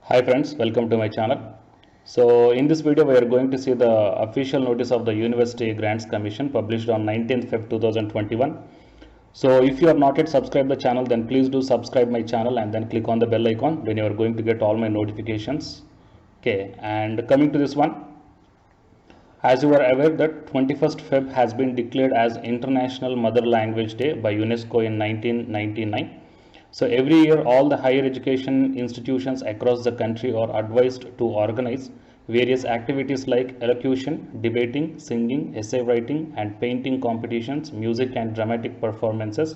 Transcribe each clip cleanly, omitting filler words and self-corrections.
Hi friends, welcome to my channel. So in this video we are going to see the official notice of the University Grants Commission published on 19th Feb 2021. So if you are not yet subscribed the channel, then please do subscribe my channel and then click on the bell icon, then you are going to get all my notifications. Okay, and coming to this one, as you are aware that 21st Feb has been declared as International Mother Language Day by UNESCO in 1999. So every year all the higher education institutions across the country are advised to organize various activities like elocution, debating, singing, essay writing and painting competitions, music and dramatic performances,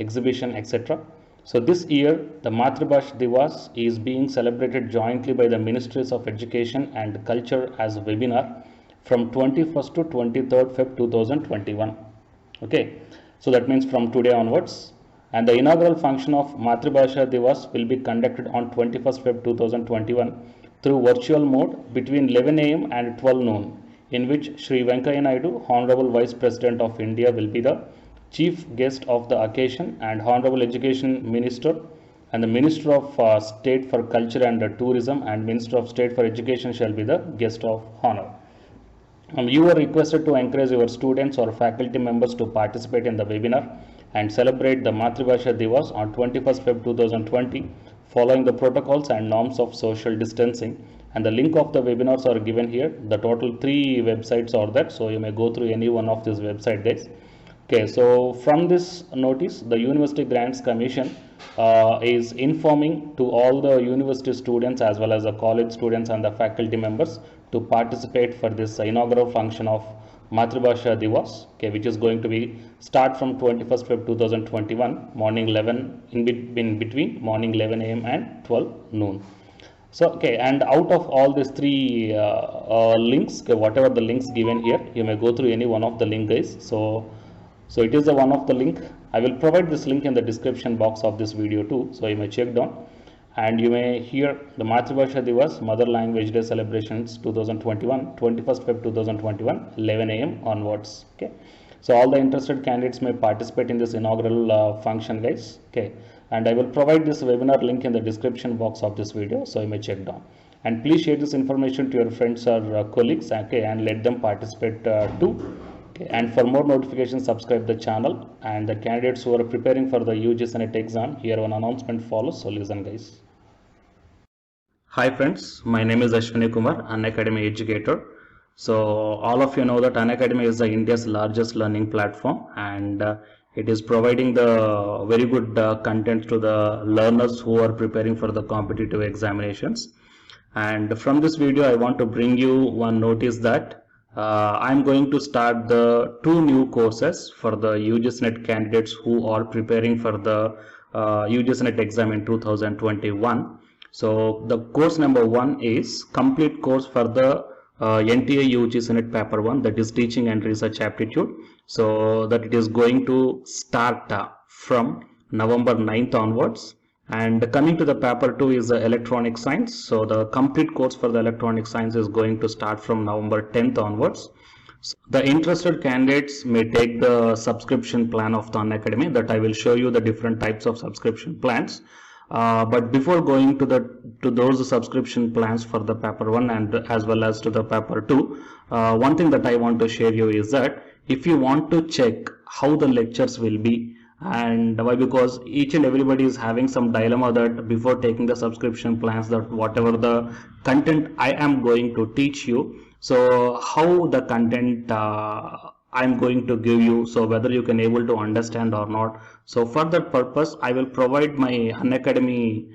exhibition, etc. So this year the Matribhash Divas is being celebrated jointly by the Ministries of Education and Culture as a webinar from 21st to 23rd Feb 2021. Okay, so that means from today onwards. And the inaugural function of Matribhasha Divas will be conducted on 21st Feb 2021 through virtual mode between 11 am and 12 noon, in which Shri Venkaiah Naidu, Honorable Vice President of India, will be the chief guest of the occasion, and Honorable Education Minister and the Minister of State for Culture and Tourism and Minister of State for Education shall be the guest of honor. You are requested to encourage your students or faculty members to participate in the webinar and celebrate the Matribhasha Divas on 21st Feb 2020 following the protocols and norms of social distancing, and the link of the webinars are given here. The total 3 websites are there, so you may go through any one of these website guys. Okay, so from this notice the University Grants Commission is informing to all the university students as well as the college students and the faculty members to participate for this inaugural function of Matribhasha Divas, okay, which is going to be start from 21st Feb 2021 morning 11 in between morning 11 am and 12 noon. So okay, and out of all these 3 links, okay, whatever the links given here, you may go through any one of the link guys. So it is the one of the link. I will provide this link in the description box of this video too, so you may check down. And you may hear the Matribhasha Divas Mother Language Day celebrations 2021, 21st Feb 2021, 11 am onwards. Okay, so all the interested candidates may participate in this inaugural function guys. Okay, and I will provide this webinar link in the description box of this video, so you may check down. And please share this information to your friends or colleagues, okay, and let them participate too. Okay, and for more notifications, subscribe the channel. And the candidates who are preparing for the UGC NET exam, here one announcement follows, so listen guys. Hi friends, my name is Ashwini Kumar, Unacademy educator. So all of you know that Unacademy is India's largest learning platform, and it is providing the very good content to the learners who are preparing for the competitive examinations. And from this video I want to bring you one notice that I'm going to start the 2 new courses for the UGC NET candidates who are preparing for the UGC NET exam in 2021. So the course number 1 is complete course for the NTA UGC NET paper 1, that is teaching and research aptitude. So that it is going to start from November 9th onwards. And coming to the paper 2 is the electronic science. So the complete course for the electronic science is going to start from November 10th onwards. So the interested candidates may take the subscription plan of the Unacademy, that I will show you the different types of subscription plans. But before going to those subscription plans for the paper 1 and as well as to the paper 2, one thing that I want to share you is that if you want to check how the lectures will be, and why, because each and everybody is having some dilemma that before taking the subscription plans, that whatever the content I am going to teach you, so how the content I'm going to give you, so whether you can able to understand or not. So for that purpose I will provide my Unacademy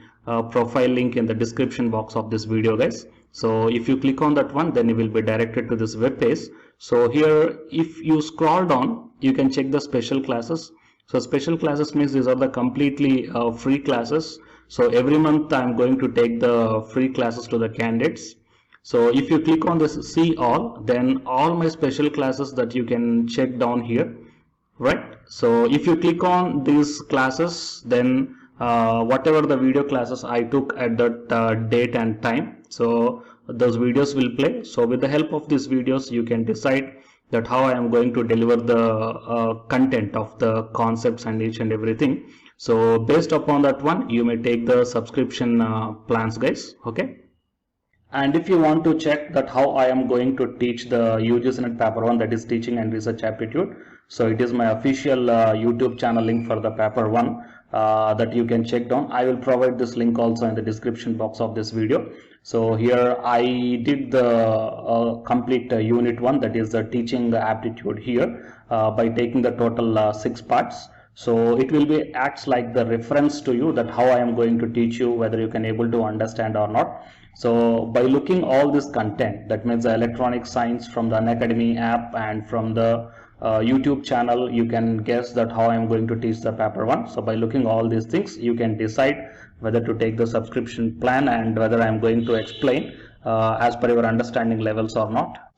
profile link in the description box of this video guys. So if you click on that one, then you will be directed to this web page. So here if you scroll down, you can check the special classes. So special classes means these are the completely free classes. So every month I'm going to take the free classes to the candidates. So if you click on this see all, then all my special classes that you can check down here, right? So if you click on these classes, then whatever the video classes I took at that date and time, so those videos will play. So with the help of these videos you can decide that how I am going to deliver the content of the concepts and each and everything. So based upon that one, you may take the subscription plans, guys. Okay. And if you want to check that how I am going to teach the UGC NET paper 1, that is teaching and research aptitude, so it is my official YouTube channel link for the paper 1 that you can check down. I will provide this link also in the description box of this video. So here I did the complete unit 1, that is the teaching aptitude here by taking the total 6 parts. So it will be acts like the reference to you that how I am going to teach you, whether you can able to understand or not. So by looking all this content, that means the electronic science from the Unacademy app and from the YouTube channel, you can guess that how I am going to teach the paper 1. So by looking all these things, you can decide whether to take the subscription plan and whether I am going to explain as per your understanding levels or not.